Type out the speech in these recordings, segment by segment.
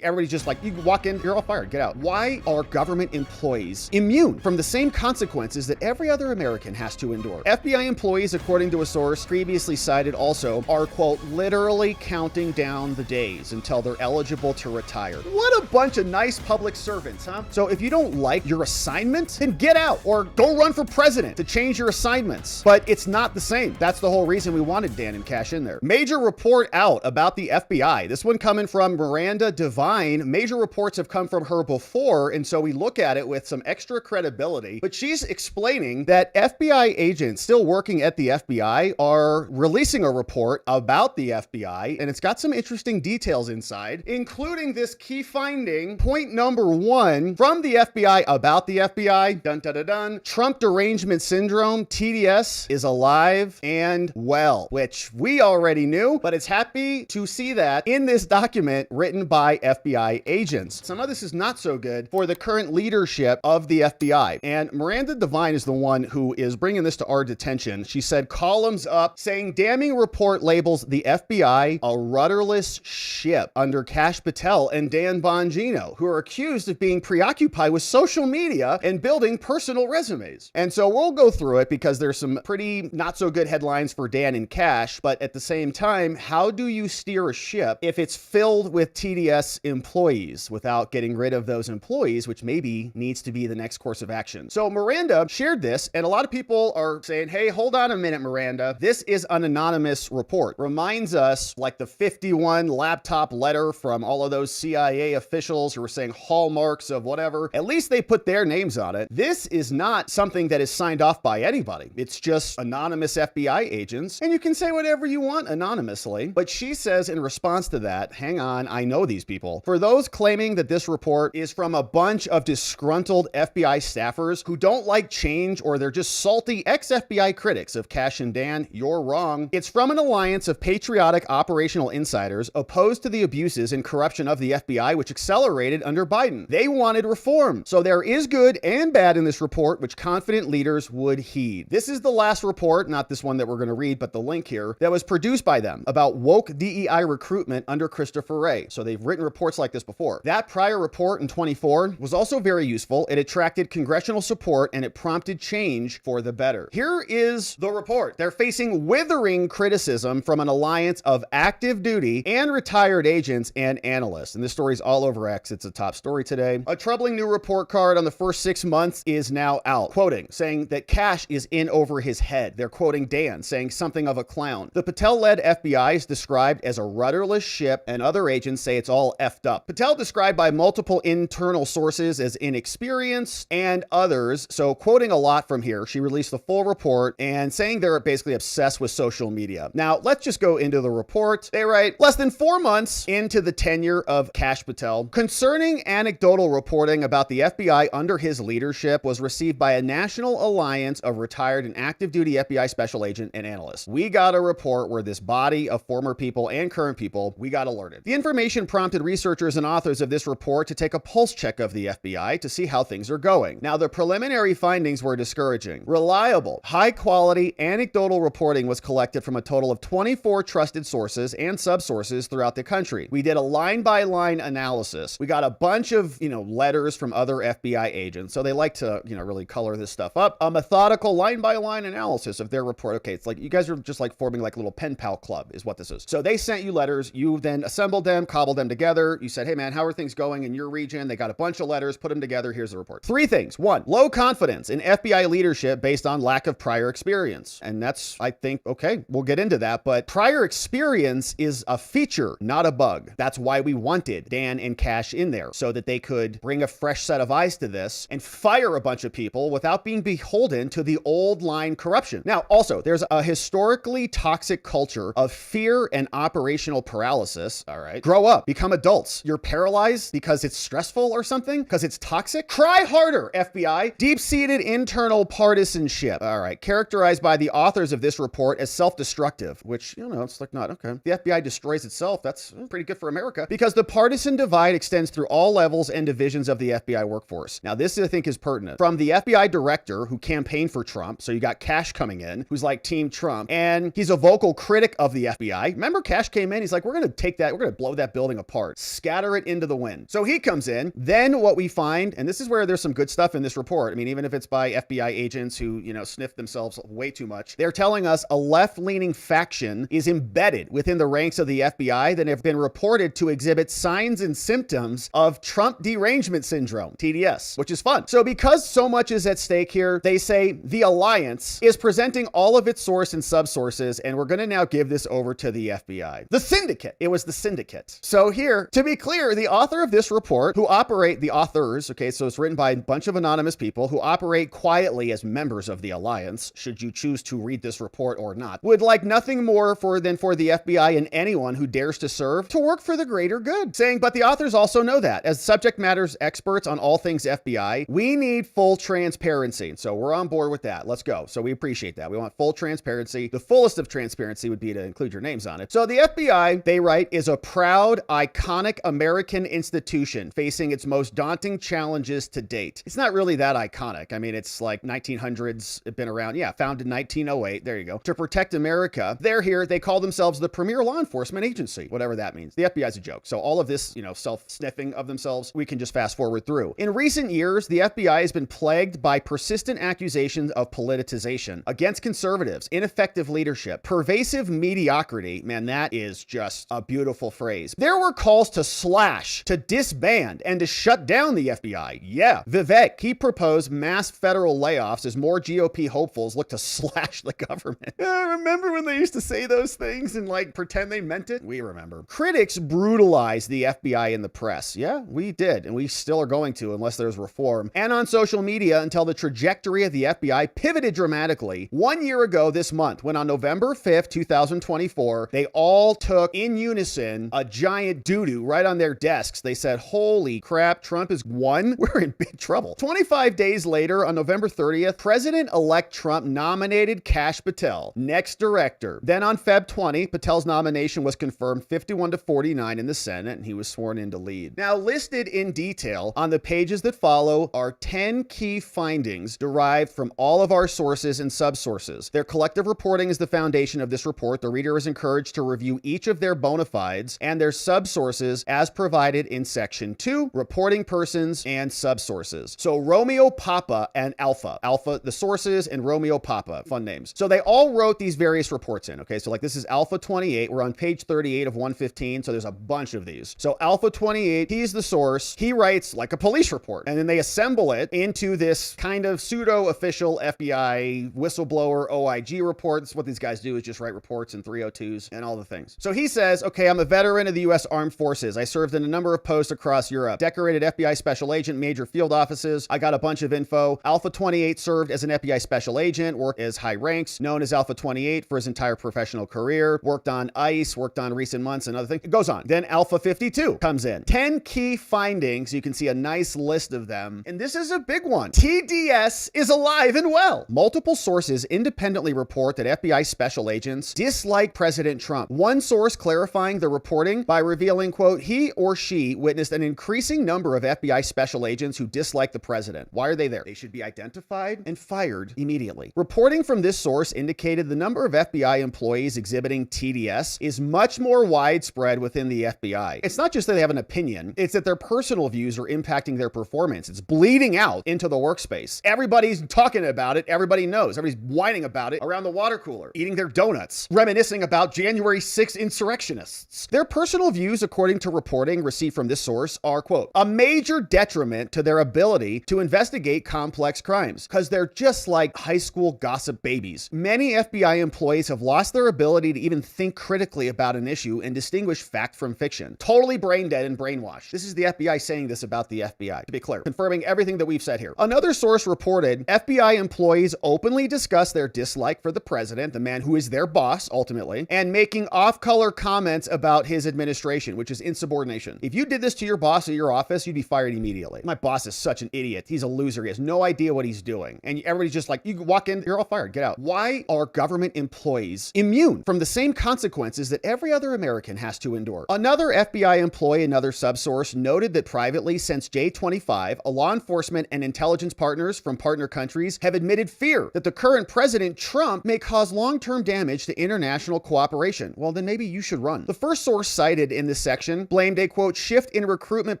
Everybody's just like, you walk in, you're all fired, get out. Why are government employees immune from the same consequences that every other American has to endure? FBI employees, according to a source previously cited also, are, quote, literally counting down the days until they're eligible to retire. What a bunch of nice public servants, huh? So if you don't like your assignment, then get out or go run for president to change your assignments. But it's not the same. That's the whole reason we wanted Dan and Cash in there. Major report out about the FBI. This one coming from Miranda Devine. Major reports have come from her before, and so we look at it with some extra credibility. But she's explaining that FBI agents still working at the FBI are releasing a report about the FBI, and it's got some interesting details inside, including this key finding. Point number 1 from the FBI about the FBI. Dun dun dun dun. Trump derangement syndrome, TDS, is alive and well, which we already knew, but it's happy to see that in this document written by FBI agents. Some of this is not so good for the current leadership of the FBI. And Miranda Devine is the one who is bringing this to our attention. She said, columns up saying damning report labels the FBI a rudderless ship under Kash Patel and Dan Bongino, who are accused of being preoccupied with social media and building personal resumes. And so we'll go through it because there's some pretty not so good headlines for Dan and Cash, but at the same time, how do you steer a ship if it's filled with TDS employees without getting rid of those employees, which maybe needs to be the next course of action? So Miranda shared this, and a lot of people are saying, hey, hold on a minute, Miranda. This is an anonymous report. Reminds us like the 51 laptop letter from all of those CIA officials who were saying hallmarks of whatever. At least they put their names on it. This is not something that is signed off by anybody. It's just anonymous FBI agents, and you can say whatever you want anonymously. But she says in response to that, hang on, I know these people. For those claiming that this report is from a bunch of disgruntled FBI staffers who don't like change or they're just salty ex-FBI critics of Cash and Dan, you're wrong. It's from an alliance of patriotic operational insiders opposed to the abuses and corruption of the FBI, which accelerated under Biden. They wanted reform. So there is good and bad in this report, which confident leaders would heed. This is the last report, not this one that we're going to read, but the link here, that was produced by them about woke DEI recruitment under Christopher Wray. So they've written reports like this before. That prior report in 24 was also very useful. It attracted congressional support and it prompted change for the better. Here is the report. They're facing withering criticism from an alliance of active duty and retired agents and analysts. And this story's all over X. It's a top story today. A troubling new report card on the first 6 months is now out. Quoting, saying that Cash is in over his head. They're quoting Dan, saying something of a clown. The Patel-led FBI is described as a rudderless ship, and other agents say it's all effed up. Patel described by multiple internal sources as inexperienced and others. So quoting a lot from here, she released the full report and saying they're basically obsessed with social media. Now, let's just go into the report. They write, less than 4 months into the tenure of Kash Patel, concerning anecdotal reporting about the FBI under his leadership was received by a national alliance of retired and active duty FBI special agent and analysts. We got a report where this body of former people and current people, we got alerted. The information prompted researchers and authors of this report to take a pulse check of the FBI to see how things are going. Now, the preliminary findings were discouraging. Reliable, high quality, anecdotal reporting was collected from a total of 24 trusted sources and subsources throughout the country. We did a line-by-line analysis. We got a bunch of, letters from other FBI agents. So they like to, really color this stuff up. A methodical line-by-line analysis of their report. Okay, it's like you guys are just like forming like a little pen pal club is what this is. So they sent you letters. You then assembled them, cobbled them together. You said, hey man, how are things going in your region? They got a bunch of letters, put them together. Here's the report. 3 things. 1, low confidence in FBI leadership based on lack of prior experience. And that's, I think, okay, we'll get into that. But prior experience is a feature, not a bug. That's why we wanted Dan and Cash in there so that they could bring a fresh set of eyes to this and fire a bunch of people without being beholden to the old line corruption. Now, also, there's a historically toxic culture of fear and operational paralysis. All right. Grow up, become adults. You're paralyzed because it's stressful or something, because it's toxic. Cry harder, FBI. Deep-seated internal partisanship. All right. Characterized by the authors of this report as self-destructive, which, it's like not okay. The FBI destroys itself. That's pretty good for America because the partisan divide extends through all levels and divisions of the FBI workforce. Now, this I think is pertinent. From the FBI director who campaigned for Trump. So you got Cash coming in, who's like Team Trump, and he's a vocal critic of the FBI. Remember, Cash came in. He's like, we're going to blow that building apart. scatter it into the wind. So he comes in. Then what we find, and this is where there's some good stuff in this report. I mean, even if it's by FBI agents who, sniff themselves way too much, they're telling us a left-leaning faction is embedded within the ranks of the FBI that have been reported to exhibit signs and symptoms of Trump derangement syndrome, TDS, which is fun. So because so much is at stake here, they say the alliance is presenting all of its source and subsources, and we're going to now give this over to the FBI. The syndicate. It was the syndicate. So here, to be clear, the author of this report, the authors, okay, so it's written by a bunch of anonymous people who operate quietly as members of the alliance, should you choose to read this report or not, would like nothing more than for the FBI and anyone who dares to serve to work for the greater good. Saying, but the authors also know that as subject matters experts on all things FBI, we need full transparency. So we're on board with that. Let's go. So we appreciate that. We want full transparency. The fullest of transparency would be to include your names on it. So the FBI, they write, is a proud, iconic American institution facing its most daunting challenges to date. It's not really that iconic. I mean, it's like 1900s, been around. Yeah, founded in 1908. There you go. To protect America. They're here. They call themselves the premier law enforcement agency, whatever that means. The FBI is a joke. So all of this, self-sniffing of themselves, we can just fast forward through. In recent years, the FBI has been plagued by persistent accusations of politicization against conservatives, ineffective leadership, pervasive mediocrity. Man, that is just a beautiful phrase. There were calls to slash, to disband, and to shut down the FBI. Yeah. Vivek, he proposed mass federal layoffs as more GOP hopefuls look to slash the government. Remember when they used to say those things and pretend they meant it? We remember. Critics brutalized the FBI in the press. Yeah, we did. And we still are going to unless there's reform. And on social media until the trajectory of the FBI pivoted dramatically 1 year ago this month, when on November 5th, 2024, they all took in unison a giant doo-doo right on their desks. They said, holy crap, Trump is won. We're in big trouble. 25 days later, on November 30th, President-elect Trump nominated Kash Patel, next director. Then on Feb 20, Patel's nomination was confirmed 51-49 in the Senate, and he was sworn in to lead. Now, listed in detail on the pages that follow are 10 key findings derived from all of our sources and subsources. Their collective reporting is the foundation of this report. The reader is encouraged to review each of their bona fides and their subsources as provided in Section 2, Reporting Persons and Subsources. So Romeo Papa and Alpha. Alpha, the sources, and Romeo Papa, fun names. So they all wrote these various reports in, okay? So this is Alpha 28. We're on page 38 of 115, so there's a bunch of these. So Alpha 28, he's the source. He writes like a police report, and then they assemble it into this kind of pseudo-official FBI whistleblower OIG report. That's what these guys do, is just write reports in 302s and all the things. So he says, okay, I'm a veteran of the U.S. Armed Forces. I served in a number of posts across Europe. Decorated FBI special agent, major field offices. I got a bunch of info. Alpha 28 served as an FBI special agent, worked as high ranks, known as Alpha 28 for his entire professional career, worked on ICE, worked on recent months and other things. It goes on. Then Alpha 52 comes in. 10 key findings. You can see a nice list of them. And this is a big one. TDS is alive and well. Multiple sources independently report that FBI special agents dislike President Trump. One source clarifying the reporting by revealing, quote, he or she witnessed an increasing number of FBI special agents who dislike the president. Why are they there? They should be identified and fired immediately. Reporting from this source indicated the number of FBI employees exhibiting TDS is much more widespread within the FBI. It's not just that they have an opinion, it's that their personal views are impacting their performance. It's bleeding out into the workspace. Everybody's talking about it. Everybody knows. Everybody's whining about it around the water cooler, eating their donuts, reminiscing about January 6th insurrectionists. Their personal views, according to reporting received from this source, are, quote, a major detriment to their ability to investigate complex crimes, because they're just like high school gossip babies. Many FBI employees have lost their ability to even think critically about an issue and distinguish fact from fiction. Totally brain dead and brainwashed. This is the FBI saying this about the FBI, to be clear, confirming everything that we've said here. Another source reported FBI employees openly discuss their dislike for the president, the man who is their boss, ultimately, and making off-color comments about his administration, which is insubordination. If you did this to your boss at your office, you'd be fired immediately. My boss is such an idiot. He's a loser. He has no idea what he's doing. And everybody's just like, you walk in, you're all fired, get out. Why are government employees immune from the same consequences that every other American has to endure? Another FBI employee, another subsource, noted that privately since J25, law enforcement and intelligence partners from partner countries have admitted fear that the current President Trump may cause long-term damage to international cooperation. Well, then maybe you should run. The first source cited in this section reporting blamed a, quote, shift in recruitment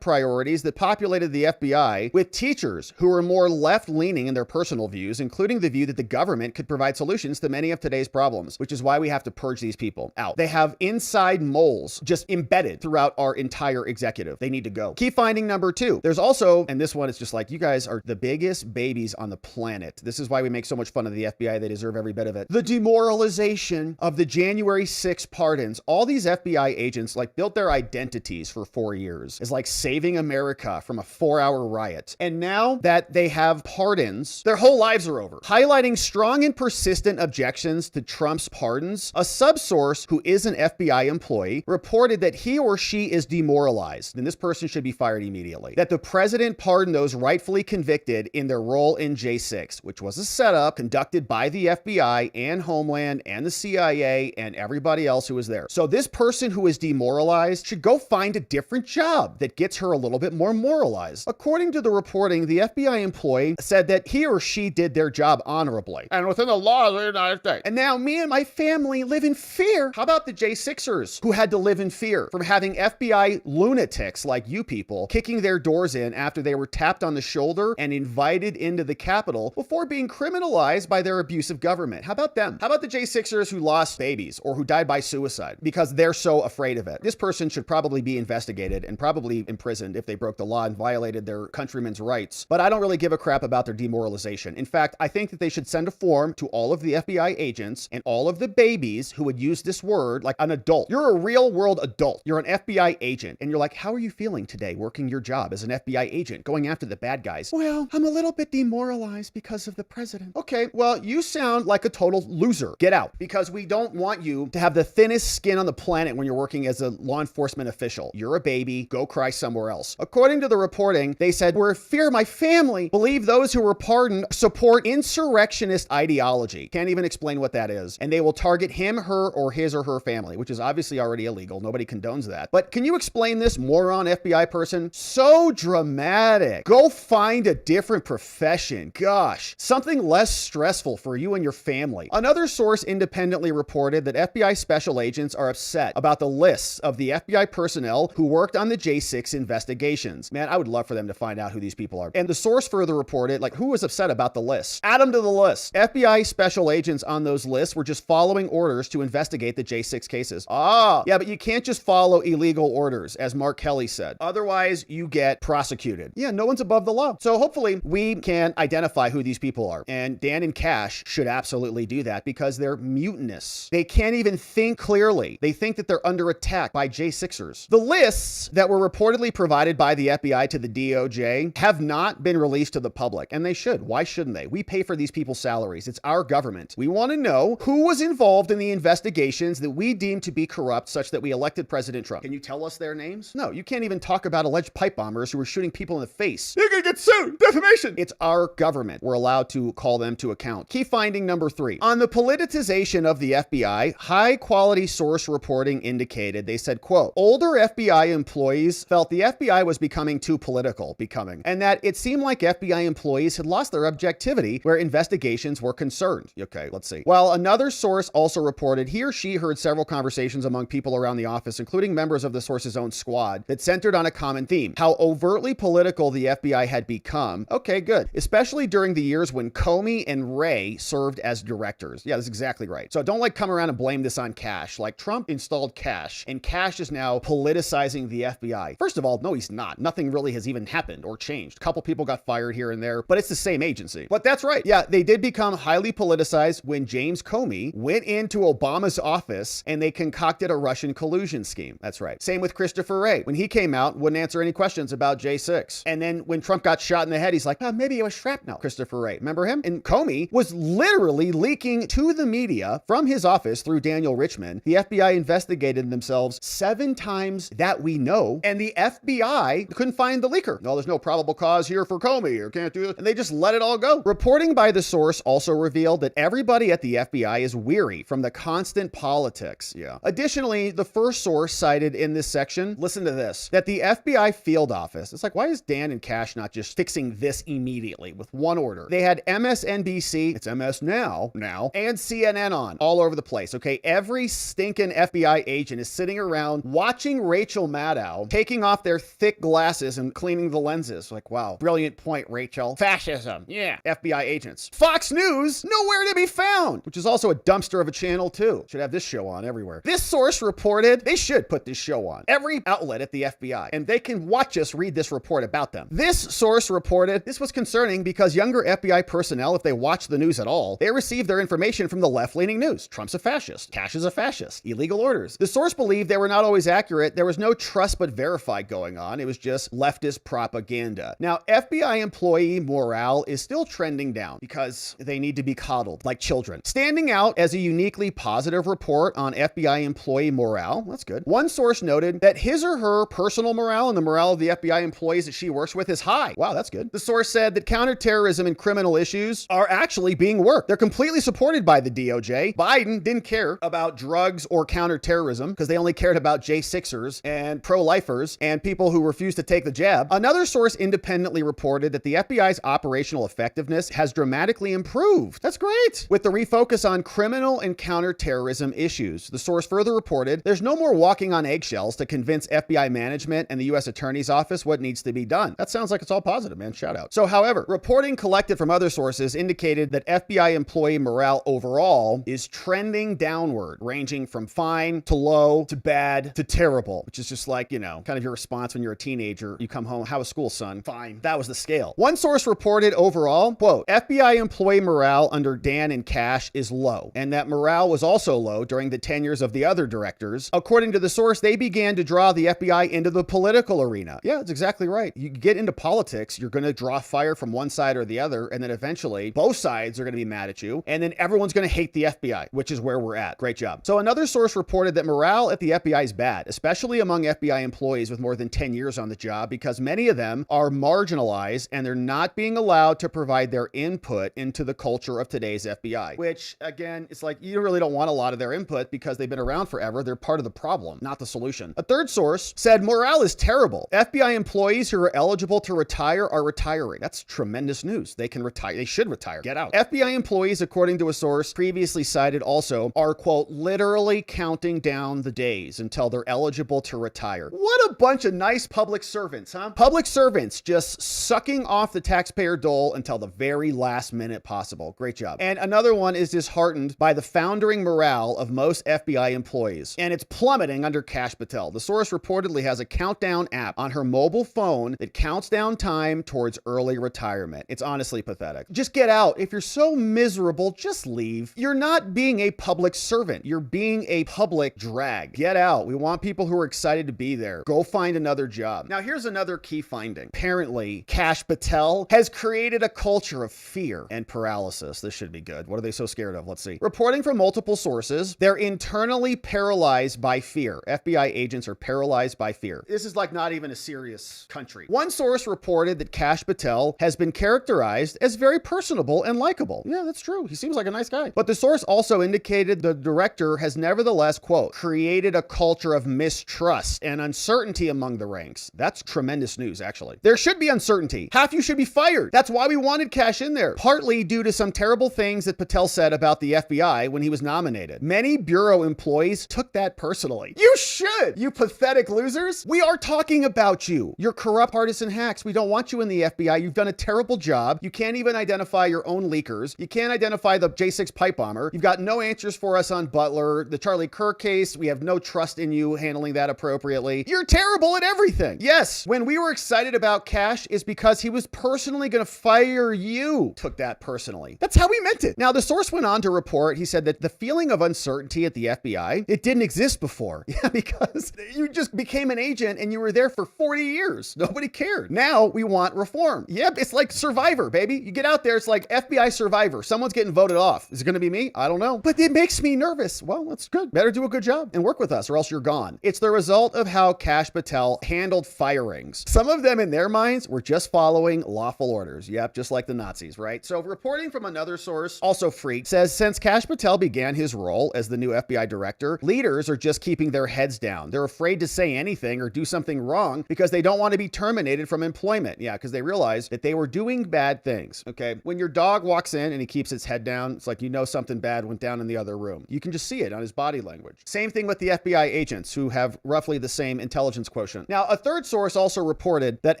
priorities that populated the FBI with teachers who were more left-leaning in their personal views, including the view that the government could provide solutions to many of today's problems, which is why we have to purge these people out. They have inside moles just embedded throughout our entire executive. They need to go. Key finding number 2. There's also, and this one is just like, you guys are the biggest babies on the planet. This is why we make so much fun of the FBI. They deserve every bit of it. The demoralization of the January 6 pardons. All these FBI agents like built their identities for 4 years as like saving America from a 4-hour riot. And now that they have pardons, their whole lives are over. Highlighting strong and persistent objections to Trump's pardons, a subsource who is an FBI employee reported that he or she is demoralized, and this person should be fired immediately. That the president pardoned those rightfully convicted in their role in J6, which was a setup conducted by the FBI and Homeland and the CIA and everybody else who was there. So this person who is demoralized should go find a different job that gets her a little bit more moralized. According to the reporting, the FBI employee said that he or she did their job honorably and within the laws of the United States. And now me and my family live in fear. How about the J6ers who had to live in fear from having FBI lunatics like you people kicking their doors in after they were tapped on the shoulder and invited into the Capitol before being criminalized by their abusive government? How about them? How about the J6ers who lost babies or who died by suicide because they're so afraid of it? This person should probably be investigated and probably imprisoned if they broke the law and violated their countrymen's rights. But I don't really give a crap about their demoralization. In fact, I think that they should send a form to all of the FBI agents and all of the babies who would use this word like an adult. You're a real world adult. You're an FBI agent. And you're like, how are you feeling today working your job as an FBI agent, going after the bad guys? Well, I'm a little bit demoralized because of the president. Okay, well, you sound like a total loser. Get out, because we don't want you to have the thinnest skin on the planet when you're working as a law enforcement official. You're a baby. Go cry somewhere else. According to the reporting, they said, we're in fear my family believe those who were pardoned support insurrectionist ideology. Can't even explain what that is. And they will target him, her, or his or her family, which is obviously already illegal. Nobody condones that. But can you explain this, moron FBI person? So dramatic. Go find a different profession. Gosh, something less stressful for you and your family. Another source independently reported that FBI special agents are upset about the lists of the FBI personnel who worked on the J6 investigations. Man, I would love for them to find out who these people are. And the source further reported, like, who was upset about the list? Add them to the list. FBI special agents on those lists were just following orders to investigate the J6 cases. Ah, yeah, but you can't just follow illegal orders, as Mark Kelly said. Otherwise, you get prosecuted. Yeah, no one's above the law. So hopefully we can identify who these people are. And Dan and Cash should absolutely do that because they're mutinous. They can't even think clearly. They think that they're under attack by J6ers. The lists that were reportedly provided by the FBI to the DOJ have not been released to the public, and they should. Why shouldn't they? We pay for these people's salaries. It's our government. We want to know who was involved in the investigations that we deem to be corrupt such that we elected President Trump. Can you tell us their names? No, you can't even talk about alleged pipe bombers who were shooting people in the face. You're gonna get sued. Defamation. It's our government. We're allowed to call them to account. Key finding number 3. On the politicization of the FBI, high quality source reporting indicated, they said, quote, older FBI employees felt the FBI was becoming too political, and that it seemed like FBI employees had lost their objectivity where investigations were concerned. Okay, let's see. While another source also reported he or she heard several conversations among people around the office, including members of the source's own squad, that centered on a common theme, how overtly political the FBI had become. Okay, good. Especially during the years when Comey and Wray served as directors. Yeah, that's exactly right. So don't like come around and blame this on Cash. Like Trump installed Cash and Cash is now politicizing the FBI. First of all, no, he's not. Nothing really has even happened or changed. A couple people got fired here and there, but it's the same agency. But that's right. Yeah, they did become highly politicized when James Comey went into Obama's office and they concocted a Russian collusion scheme. That's right. Same with Christopher Wray. When he came out, wouldn't answer any questions about J6. And then when Trump got shot in the head, he's like, oh, maybe it was shrapnel. Christopher Wray. Remember him? And Comey was literally leaking to the media from his office through Daniel Richman. The FBI investigated themselves 7 times that we know, and the FBI couldn't find the leaker. No, there's no probable cause here for Comey or can't do it. And they just let it all go. Reporting by the source also revealed that everybody at the FBI is weary from the constant politics. Yeah. Additionally, the first source cited in this section, listen to this, that the FBI field office, it's like, why is Dan and Cash not just fixing this immediately with one order? They had MSNBC, it's MS now, and CNN on all over the place. Okay. Every stinking FBI agent is sitting around watching watching Rachel Maddow taking off their thick glasses and cleaning the lenses. Like, wow, brilliant point, Rachel. Fascism, yeah. FBI agents. Fox News, nowhere to be found, which is also a dumpster of a channel too. Should have this show on everywhere. This source reported, they should put this show on every outlet at the FBI, and they can watch us read this report about them. This source reported this was concerning because younger FBI personnel, if they watch the news at all, they receive their information from the left-leaning news. Trump's a fascist. Cash is a fascist. Illegal orders. The source believed they were not always accurate. There was no trust but verified going on. It was just leftist propaganda. Now, FBI employee morale is still trending down because they need to be coddled like children. Standing out as a uniquely positive report on FBI employee morale, that's good. One source noted that his or her personal morale and the morale of the FBI employees that she works with is high. Wow, that's good. The source said that counterterrorism and criminal issues are actually being worked. They're completely supported by the DOJ. Biden didn't care about drugs or counterterrorism because they only cared about J6ers and pro-lifers and people who refuse to take the jab. Another source independently reported that the FBI's operational effectiveness has dramatically improved. That's great. With the refocus on criminal and counterterrorism issues. The source further reported there's no more walking on eggshells to convince FBI management and the U.S. Attorney's Office what needs to be done. That sounds like it's all positive, man. Shout out. So, however, reporting collected from other sources indicated that FBI employee morale overall is trending downward, ranging from fine to low to bad to terrible, which is just like, you know, kind of your response when you're a teenager. You come home, how was school, son? Fine. That was the scale. One source reported overall, quote, FBI employee morale under Dan and Cash is low, and that morale was also low during the tenures of the other directors. According to the source, they began to draw the FBI into the political arena. Yeah, that's exactly right. You get into politics, you're going to draw fire from one side or the other, and then eventually both sides are going to be mad at you, and then everyone's going to hate the FBI, which is where we're at. Great job. So another source reported that morale at the FBI is bad, especially among FBI employees with more than 10 years on the job, because many of them are marginalized and they're not being allowed to provide their input into the culture of today's FBI, which again, it's like you really don't want a lot of their input because they've been around forever. They're part of the problem, not the solution. A third source said morale is terrible. FBI employees who are eligible to retire are retiring. That's tremendous news. They can retire. They should retire. Get out. FBI employees, according to a source previously cited also, are, quote, literally counting down the days until they're eligible to retire. What a bunch of nice public servants, huh? Public servants just sucking off the taxpayer dole until the very last minute possible. Great job. And another one is disheartened by the foundering morale of most FBI employees, and it's plummeting under Kash Patel. The source reportedly has a countdown app on her mobile phone that counts down time towards early retirement. It's honestly pathetic. Just get out. If you're so miserable, just leave. You're not being a public servant. You're being a public drag. Get out. We want people who are excited to be there. Go find another job. Now, here's another key finding. Apparently, Kash Patel has created a culture of fear and paralysis. This should be good. What are they so scared of? Let's see. Reporting from multiple sources, they're internally paralyzed by fear. FBI agents are paralyzed by fear. This is like not even a serious country. One source reported that Kash Patel has been characterized as very personable and likable. Yeah, that's true. He seems like a nice guy. But the source also indicated the director has nevertheless, quote, created a culture of mistrust and uncertainty among the ranks. That's tremendous news, actually. There should be uncertainty. Half you should be fired. That's why we wanted Kash in there. Partly due to some terrible things that Patel said about the FBI when he was nominated. Many bureau employees took that personally. You should, you pathetic losers. We are talking about you. You're corrupt partisan hacks. We don't want you in the FBI. You've done a terrible job. You can't even identify your own leakers. You can't identify the J6 pipe bomber. You've got no answers for us on Butler. The Charlie Kirk case, we have no trust in you handling that appropriately. You're terrible at everything. Yes, when we were excited about Kash is because he was personally going to fire you. Took that personally. That's how we meant it. Now, the source went on to report, he said that the feeling of uncertainty at the FBI, it didn't exist before. Yeah, because you just became an agent and you were there for 40 years. Nobody cared. Now we want reform. Yep, it's like Survivor, baby. You get out there, it's like FBI Survivor. Someone's getting voted off. Is it going to be me? I don't know. But it makes me nervous. Well, that's good. Better do a good job and work with us or else you're gone. It's the result of how Kash Patel handled firings. Some of them in their minds were just following lawful orders. Yep, just like the Nazis, right? So reporting from another source, also Freak, says since Kash Patel began his role as the new FBI director, leaders are just keeping their heads down. They're afraid to say anything or do something wrong because they don't want to be terminated from employment. Yeah, because they realize that they were doing bad things. Okay. When your dog walks in and he keeps his head down, it's like, you know, something bad went down in the other room. You can just see it on his body language. Same thing with the FBI agents who have roughly the same intelligence quotient. Now, a third source also reported that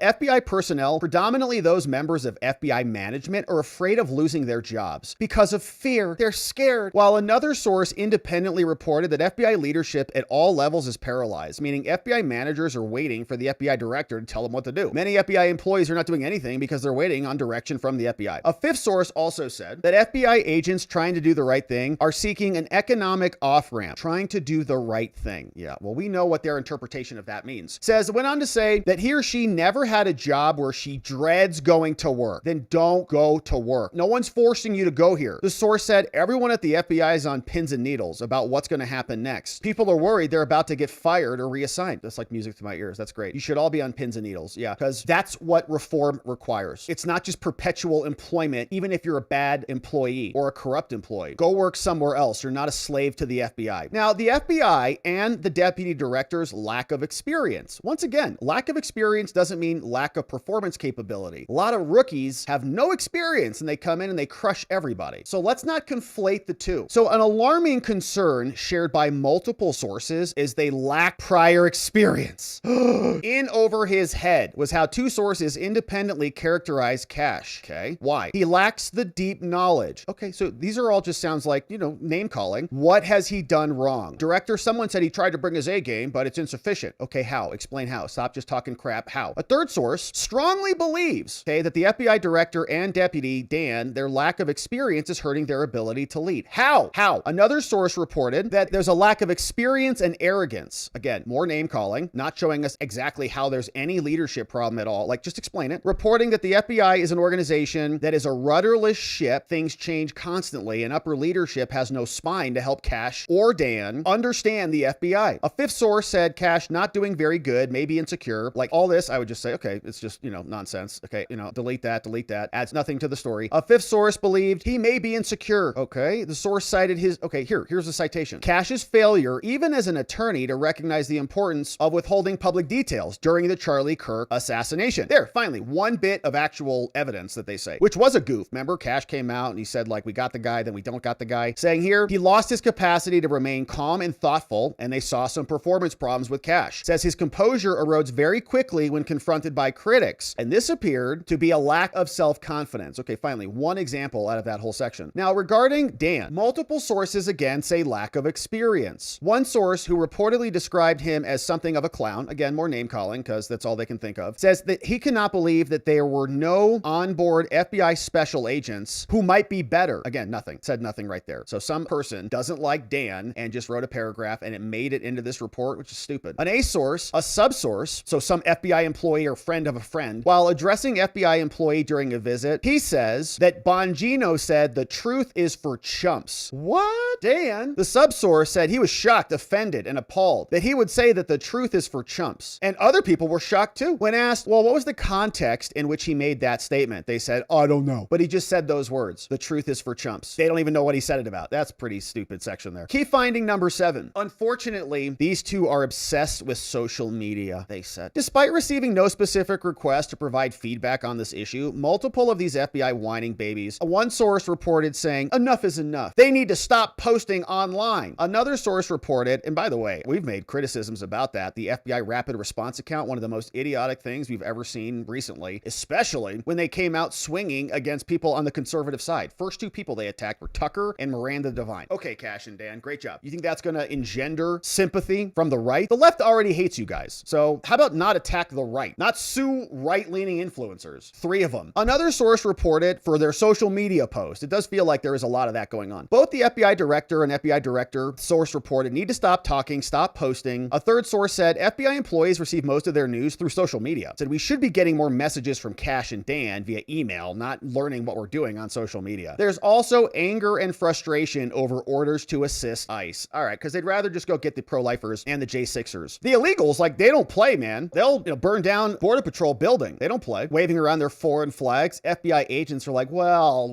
FBI personnel, predominantly those members of FBI management, are afraid of losing their jobs because of fear. They're scared. While another source independently reported that FBI leadership at all levels is paralyzed, meaning FBI managers are waiting for the FBI director to tell them what to do. Many FBI employees are not doing anything because they're waiting on direction from the FBI. A fifth source also said that FBI agents trying to do the right thing are seeking an economic off-ramp, trying to do the right thing. Yeah, well, we know what their interpretation of that means. Went on to say that he or she never had a job where she dreads going to work. Then don't go to work. No one's forcing you to go here. The source said everyone at the FBI is on pins and needles about what's going to happen next. People are worried they're about to get fired or reassigned. That's like music to my ears. That's great. You should all be on pins and needles. Yeah, because that's what reform requires. It's not just perpetual employment, even if you're a bad employee or a corrupt employee. Go work somewhere else. You're not a slave to the FBI. Now, the FBI and the deputy director's lack of experience. Once again, lack of experience doesn't mean lack of performance capability. A lot of rookies have no experience and they come in and they crush everybody. So let's not conflate the two. So an alarming concern shared by multiple sources is they lack prior experience. In over his head was how two sources independently characterized Cash. Okay, why? He lacks the deep knowledge. Okay, so these are all just sounds like, name calling. What has he done wrong? Director, someone said he tried to bring his A game, but it's insufficient. Okay, how? Explain how. Stop just talking crap. How? A third source strongly believes, that the FBI director and deputy, Dan, their lack of experience is hurting their ability to lead. How? How? Another source reported that there's a lack of experience and arrogance. Again, more name calling, not showing us exactly how there's any leadership problem at all. Like, just explain it. Reporting that the FBI is an organization that is a rudderless ship. Things change constantly, and upper leadership has no spine to help Cash or Dan understand the FBI. A fifth source said Cash not doing very good, maybe insecure. Like all this, I would just say, okay, it's just, nonsense. Okay, delete that. Adds nothing to the story. A fifth source believed he may be insecure. Okay, the source cited here's the citation. Cash's failure, even as an attorney, to recognize the importance of withholding public details during the Charlie Kirk assassination. There, finally, one bit of actual evidence that they say, which was a goof. Remember, Cash came out and he said, we got the guy, then we don't got the guy. Saying here, he lost his capacity to remain calm and thoughtful, and they saw some performance problems with Cash. Says his composure erodes very quickly when confronted by critics, and this appeared to be a lack of self-confidence. Okay, finally, one example out of that whole section. Now, regarding Dan, multiple sources again say lack of experience. One source who reportedly described him as something of a clown, again, more name calling because that's all they can think of, says that he cannot believe that there were no onboard FBI special agents who might be better. Again, nothing. Said nothing right there. So some person doesn't like Dan and just wrote a paragraph and it made it into this report, which is stupid. An A source, a subsource, so some FBI employee or friend of a friend, while addressing FBI employee during a visit, he says that Bongino said the truth is for chumps. What? Dan, the subsource, said he was shocked, offended, and appalled that he would say that the truth is for chumps. And other people were shocked too. When asked, well, what was the context in which he made that statement? They said, I don't know. But he just said those words. The truth is for chumps. They don't even know what he said it about. That's pretty stupid section there. Key finding number 7. Unfortunately, these two are obsessed with social media, they said. Despite receiving no specific request to provide feedback on this issue, multiple of these FBI whining babies, one source reported saying, enough is enough. They need to stop posting online. Another source reported, and by the way, we've made criticisms about that, the FBI rapid response account, one of the most idiotic things we've ever seen recently, especially when they came out swinging against people on the conservative side. First two people they attacked were Tucker and Miranda Devine. Okay, Cash and Dan, great job. You think that's going to engender sympathy from the right? The left already hates you guys. So how about not attack the right? Not sue right-leaning influencers. 3 of them. Another source reported for their social media post. It does feel like there is a lot of that going on. Both the FBI director and FBI director source reported need to stop talking, stop posting. A third source said FBI employees receive most of their news through social media. Said we should be getting more messages from Cash and Dan via email, not learning what we're doing on social media. There's also anger and frustration over orders to assist ICE. All right, because they'd rather just go get the pro-lifers and the J6ers. The illegals, they don't play, man. They'll burn down Border Patrol building. They don't play. Waving around their foreign flags. FBI agents are like, well.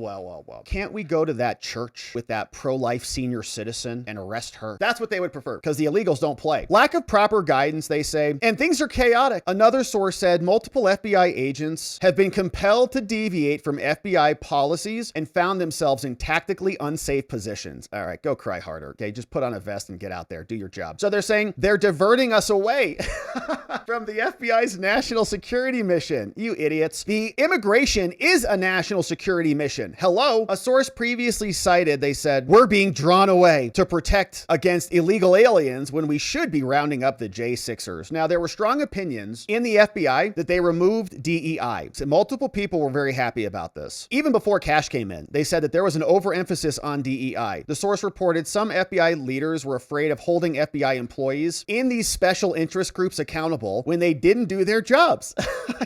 Can't we go to that church with that pro-life senior citizen and arrest her? That's what they would prefer because the illegals don't play. Lack of proper guidance, they say, and things are chaotic. Another source said multiple FBI agents have been compelled to deviate from FBI policies and found themselves in tactically unsafe positions. All right, go cry harder. Okay, just put on a vest and get out there. Do your job. So they're saying they're diverting us away from the FBI's national security mission. You idiots. The immigration is a national security mission. Hello? A source previously cited, they said, we're being drawn away to protect against illegal aliens when we should be rounding up the J6ers. Now, there were strong opinions in the FBI that they removed DEI. So multiple people were very happy about this. Even before Cash came in, they said that there was an overemphasis on DEI. The source reported some FBI leaders were afraid of holding FBI employees in these special interest groups accountable when they didn't do their jobs.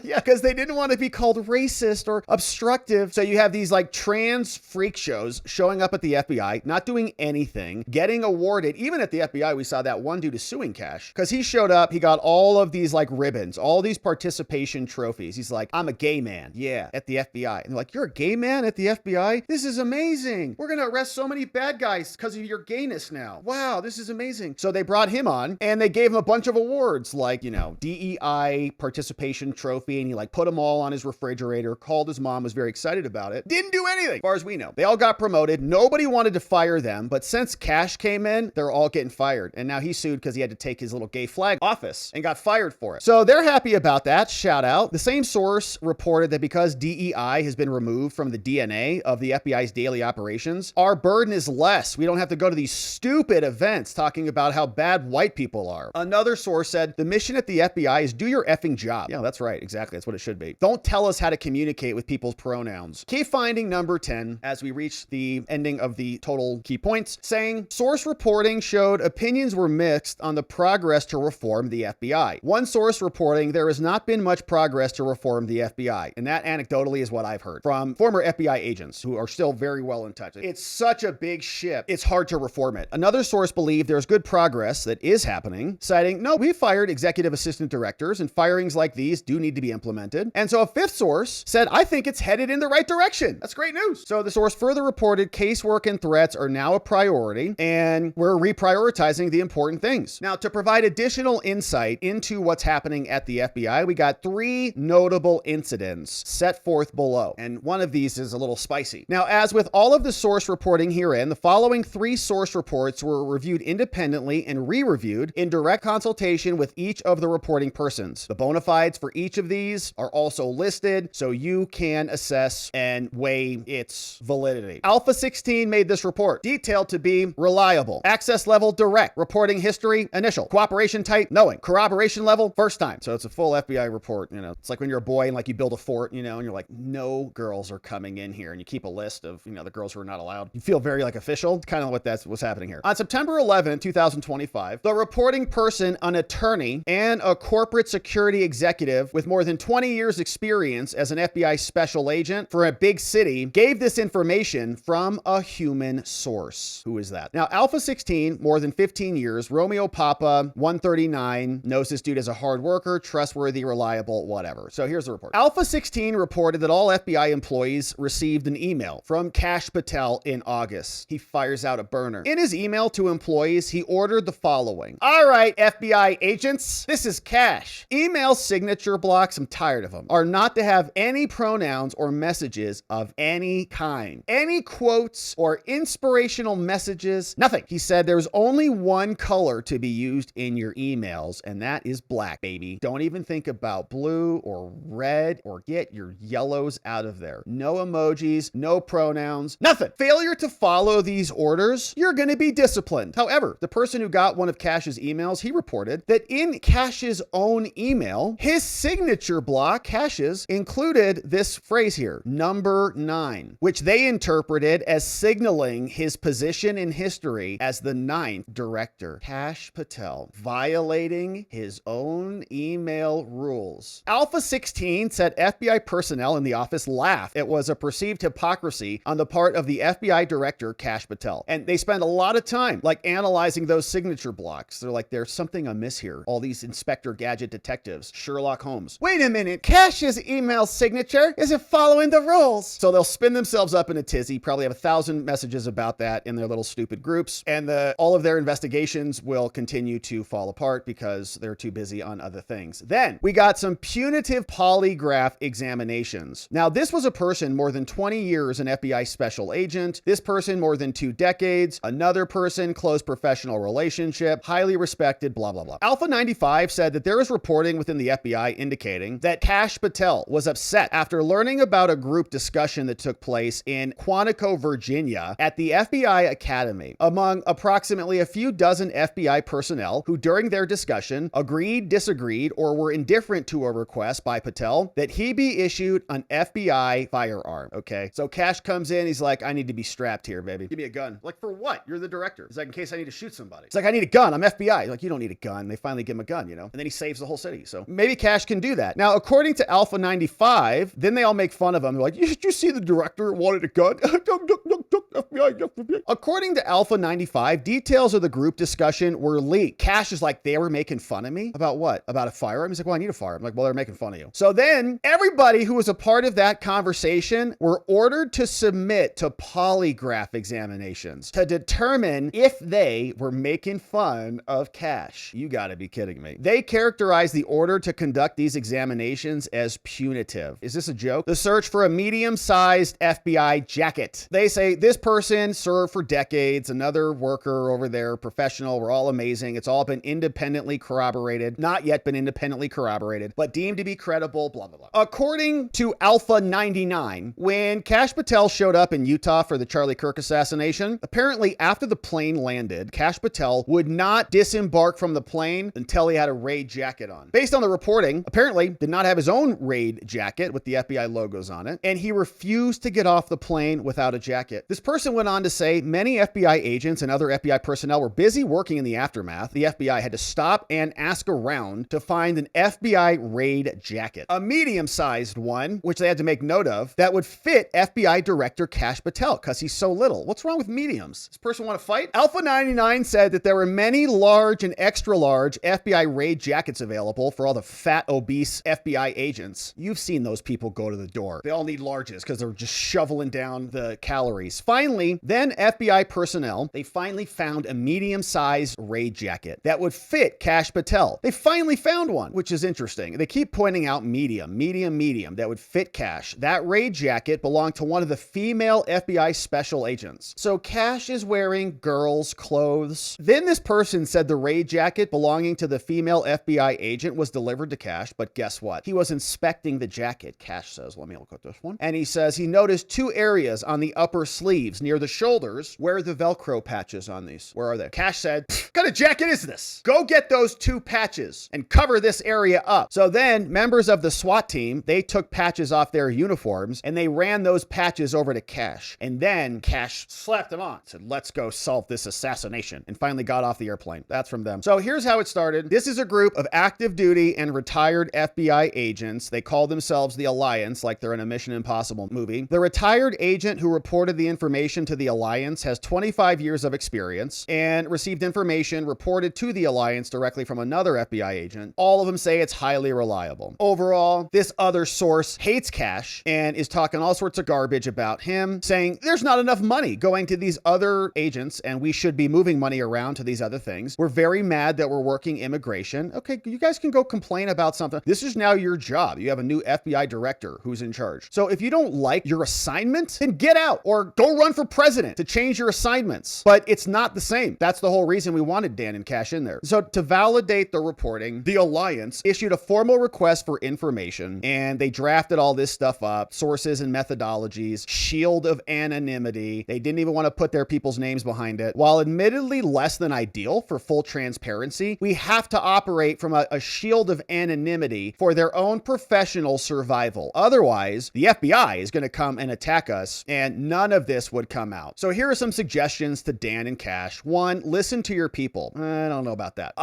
Yeah, because they didn't want to be called racist or obstructive. So you have these like trans freak shows showing up at the FBI, not doing anything, getting awarded. Even at the FBI, we saw that one dude is suing Cash because he showed up. He got all of these like ribbons, all these participation trophies. He's like, I'm a gay man. Yeah, at the FBI. And they're like, you're a gay man at the FBI? This is amazing. We're going to arrest so many bad guys because of your gayness now. Wow, this is amazing. So they brought him on and they gave him a bunch of awards like, DEI participation trophy. And he like put them all on his refrigerator, called his mom, was very excited about it. Didn't do anything, as far as we know. They all got promoted. Nobody wanted to fire them. But since Cash came in, they're all getting fired. And now he sued because he had to take his little gay flag office and got fired for it. So they're happy about that. Shout out. The same source reported that because DEI has been removed from the DNA of the FBI's daily operations, our burden is less. We don't have to go to these stupid events talking about how bad white people are. Another source said the mission at the FBI is do your effing job. Yeah, that's right. Exactly. That's what it should be. Don't tell us how to communicate with people's pronouns. Key finding number 10, as we reach the ending of the total key points, saying source reporting showed opinions were mixed on the progress to reform the FBI. One source reporting there has not been much progress to reform the FBI. And that anecdotally is what I've heard from former FBI agents who are still very well in touch. It's such a big ship. It's hard to reform it. Another source believed there's good progress that is happening, citing, no, we fired executive assistant directors and firings like these do need to be implemented. And so a fifth source said, I think it's headed in the right direction. That's great news. So the source further reported casework and threats are now a priority and we're reprioritizing the important things. Now, to provide additional insight into what's happening at the FBI, we got 3 notable incidents set forth below. And one of these is a little spicy. Now, as with all of the source reporting herein, the following 3 source reports were reviewed independently and re-reviewed in direct consultation with each of the reporting persons. The bona fides for each of these are also listed so you can assess and weigh its validity. Alpha 16 made this report detailed to be reliable. Access level direct. Reporting history initial. Cooperation type knowing. Corroboration level first time. So it's a full FBI report. It's like when you're a boy and like you build a fort, and you're like, no girls are coming in here, and you keep a list of the girls who are not allowed. You feel very like official. It's kind of what that's what's happening here. On September 11, 2025, the reporting person, an attorney, and a corporate security executive with more than 20 years experience as an FBI special agent for a big city gave this information from a human source. Who is that? Now, Alpha 16, more than 15 years, Romeo Papa 139, knows this dude as a hard worker, trustworthy, reliable, whatever. So here's the report. Alpha 16 reported that all FBI employees received an email from Cash Patel in August. He fires out a burner. In his email to employees, he ordered the following. All right, FBI agents, this is Cash. Email signature blocks, I'm tired of them, are not to have any pronouns or messages of any kind. Any quotes or inspirational messages, nothing. He said there's only one color to be used in your emails, and that is black, baby. Don't even think about blue or red or get your yellows out of there. No emojis, no pronouns, nothing. Failure to follow these orders, you're going to be disciplined. However, the person who got one of Cash's emails, he reported that in Cash's own email, his signature block, Cash's, included this phrase here, number 9, which they interpreted as signaling his position in history as the 9th director. Cash Patel violating his own email rules. Alpha 16 said FBI personnel in the office laughed. It was a perceived hypocrisy on the part of the FBI director, Cash Patel. And they spend a lot of time like analyzing those signature blocks. They're like, there's something amiss here. All these Inspector Gadget detectives, Sherlock Holmes. Wait a minute, Cash's email signature isn't following the rules. So they'll spin themselves up in a tizzy, probably have 1,000 messages about that in their little stupid groups. And all of their investigations will continue to fall apart because they're too busy on other things. Then we got some punitive polygraph examinations. Now, this was a person more than 20 years an FBI special agent. This person more than 2 decades. Another person, close professional relationship. leadership, highly respected, blah, blah, blah. Alpha 95 said that there is reporting within the FBI indicating that Kash Patel was upset after learning about a group discussion that took place in Quantico, Virginia at the FBI Academy among approximately a few dozen FBI personnel who during their discussion agreed, disagreed, or were indifferent to a request by Patel that he be issued an FBI firearm. Okay. So Kash comes in. He's like, I need to be strapped here, baby. Give me a gun. Like, for what? You're the director. He's like, in case I need to shoot somebody. It's like, I need a gun. I'm FBI. Like, you don't need a gun. They finally give him a gun, you know? And then he saves the whole city. So maybe Kash can do that. Now, according to Alpha 95, then they all make fun of him. They're like, you see the director wanted a gun? FBI. According to Alpha 95, details of the group discussion were leaked. Kash is like, they were making fun of me? About what? About a firearm? He's like, well, I need a firearm. I'm like, well, they're making fun of you. So then everybody who was a part of that conversation were ordered to submit to polygraph examinations to determine if they were making fun of Kash. You gotta be kidding me. They characterized the order to conduct these examinations as punitive. Is this a joke? The search for a medium-sized FBI jacket. They say this person served for decades, another worker over there, professional, we're all amazing. It's all been independently corroborated, not yet been independently corroborated, but deemed to be credible, blah, blah, blah. According to Alpha 99, when Kash Patel showed up in Utah for the Charlie Kirk assassination, apparently after the plane landed, Kash Patel would not disembark from the plane until he had a raid jacket on. Based on the reporting, apparently did not have his own raid jacket with the FBI logos on it, and he refused to get off the plane without a jacket. This person went on to say many FBI agents and other FBI personnel were busy working in the aftermath. The FBI had to stop and ask around to find an FBI raid jacket, a medium-sized one, which they had to make note of, that would fit FBI Director Kash Patel because he's so little. What's wrong with mediums? Does this person want to fight? Alpha 99 said that there were many large and extra large FBI raid jackets available for all the fat, obese FBI agents. You've seen those people go to the door. They all need larges because they're just shoveling down the calories. Finally, then FBI personnel, they finally found a medium-sized raid jacket that would fit Kash Patel. They finally found one, which is interesting. They keep pointing out medium, that would fit Kash. That raid jacket belonged to one of the female FBI special agents. So Kash is wearing girls' clothes. Then this person said the raid jacket belonging to the female FBI agent was delivered to Kash, but guess what? He was inspecting the jacket. Kash says, let me look at this one. And he says he noticed two areas on the upper sleeves near the shoulders. Where are the Velcro patches on these? Where are they? Kash said, what kind of jacket is this? Go get those two patches and cover this area up. So then members of the SWAT team, they took patches off their uniforms and they ran those patches over to Kash. And then Kash slapped them on, said, let's go solve this assassination, and finally got off the airplane. That's from them. So here's how it started. This is a group of active duty and retired FBI agents. They call themselves the Alliance, like they're in a Mission Impossible movie. The retired agent who reported the information to the Alliance has 25 years of experience and received information reported to the Alliance directly from another FBI agent. All of them say it's highly reliable. Overall, this other source hates Kash and is talking all sorts of garbage about him, saying there's not enough money going to these other agents and we should be moving money around to these other things. We're very mad that we're working immigration. Okay, you guys can go complain about something. This is now your job. You have a new FBI director who's in charge. So if you don't like your assignment, then get out or go run for president to change your assignments. But it's not the same. That's the whole reason we wanted Dan and Kash in there. So to validate the reporting, the Alliance issued a formal request for information and they drafted all this stuff up, sources and methodologies, shield of anonymity. They didn't even want to put their people's names behind it. While admittedly less than ideal for full transparency, we have to operate from a shield of anonymity for their own professional survival. Otherwise, the FBI is going to come and attack us and none of this would come out. So here are some suggestions to Dan and Kash. One, listen to your people. I don't know about that.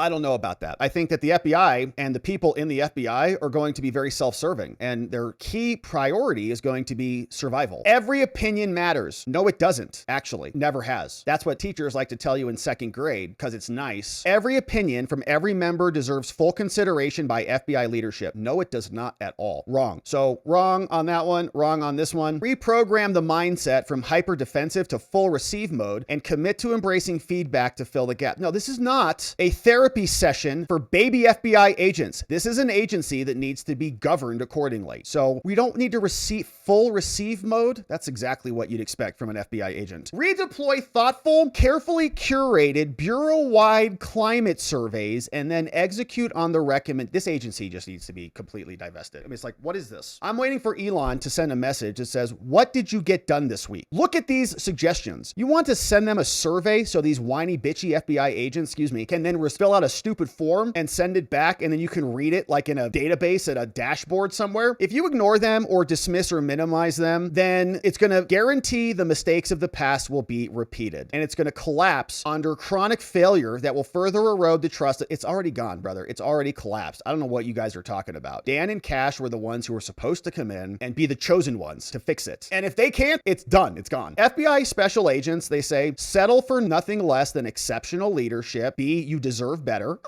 I think that the FBI and the people in the FBI are going to be very self-serving and their key priority is going to be survival. Every opinion matters. No, it doesn't. Actually, never has. That's what teachers like to tell you in second grade because it's nice. Every opinion from every member deserves full consideration by FBI leadership. No, it does not at all. Wrong. So wrong on that one, wrong on this one. Reprogram the mindset from hyper defensive to full receive mode and commit to embracing feedback to fill the gap. No, this is not a therapy session for baby FBI agents. This is an agency that needs to be governed accordingly. So we don't need to full receive mode. That's exactly what you'd expect from an FBI agent. Redeploy thoughtful, carefully curated, bureau worldwide climate surveys and then execute on the recommend. This agency just needs to be completely divested. I mean, it's like, what is this? I'm waiting for Elon to send a message that says, what did you get done this week? Look at these suggestions. You want to send them a survey so these whiny, bitchy FBI agents, can then fill out a stupid form and send it back, and then you can read it like in a database at a dashboard somewhere. If you ignore them or dismiss or minimize them, then it's going to guarantee the mistakes of the past will be repeated, and it's going to collapse under chronic failure that will further erode the trust. It's already gone, brother. It's already collapsed. I don't know what you guys are talking about. Dan and Cash were the ones who were supposed to come in and be the chosen ones to fix it. And if they can't, it's done. It's gone. FBI special agents, they say, settle for nothing less than exceptional leadership. B, you deserve better.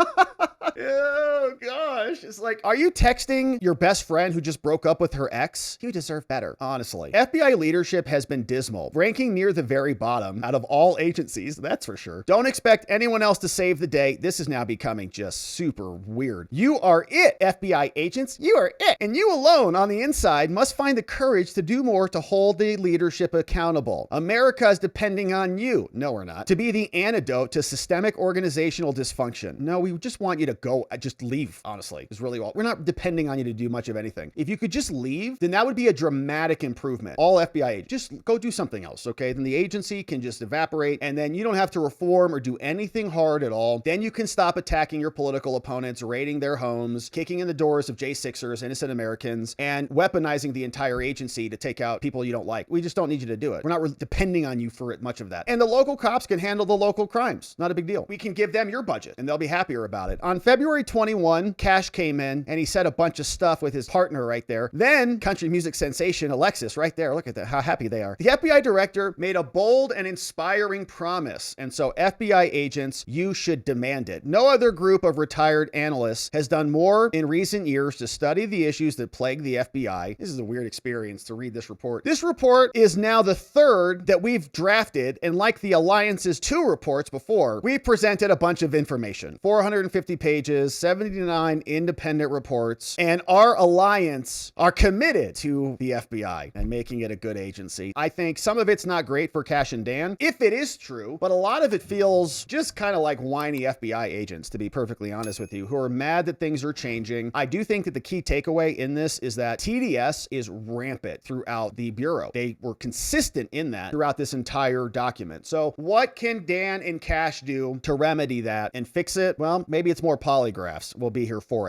Oh gosh. It's like, are you texting your best friend who just broke up with her ex? You deserve better, honestly. FBI leadership has been dismal, ranking near the very bottom out of all agencies, that's for sure. Don't expect anyone else to save the day. This is now becoming just super weird. You are it, FBI agents. You are it. And you alone on the inside must find the courage to do more to hold the leadership accountable. America is depending on you. No, we're not. To be the antidote to systemic organizational dysfunction. No, we just want you to go, just leave, honestly, is really all. We're not depending on you to do much of anything. If you could just leave, then that would be a dramatic improvement. All FBI agents, just go do something else, okay? Then the agency can just evaporate, and then you don't have to reform or do anything hard at all. Then you can stop attacking your political opponents, raiding their homes, kicking in the doors of J6ers, innocent Americans, and weaponizing the entire agency to take out people you don't like. We just don't need you to do it. We're not really depending on you for much of that. And the local cops can handle the local crimes. Not a big deal. We can give them your budget, and they'll be happier about it. On February 21, Cash came in, and he said a bunch of stuff with his partner right there. Then country music sensation Alexis right there. Look at that, how happy they are. The FBI director made a bold and inspiring promise. And so FBI agents, you should demand it. No other group of retired analysts has done more in recent years to study the issues that plague the FBI. This is a weird experience to read this report. This report is now the third that we've drafted. And like the Alliance's 2 reports before, we presented a bunch of information, 450 pages, 79 independent reports, and our alliance are committed to the FBI and making it a good agency. I think some of it's not great for Cash and Dan, if it is true, but a lot of it feels just kind of like whiny FBI agents, to be perfectly honest with you, who are mad that things are changing. I do think that the key takeaway in this is that TDS is rampant throughout the Bureau. They were consistent in that throughout this entire document. So what can Dan and Cash do to remedy that and fix it? Well, maybe it's more polygraphs. We'll be here for it.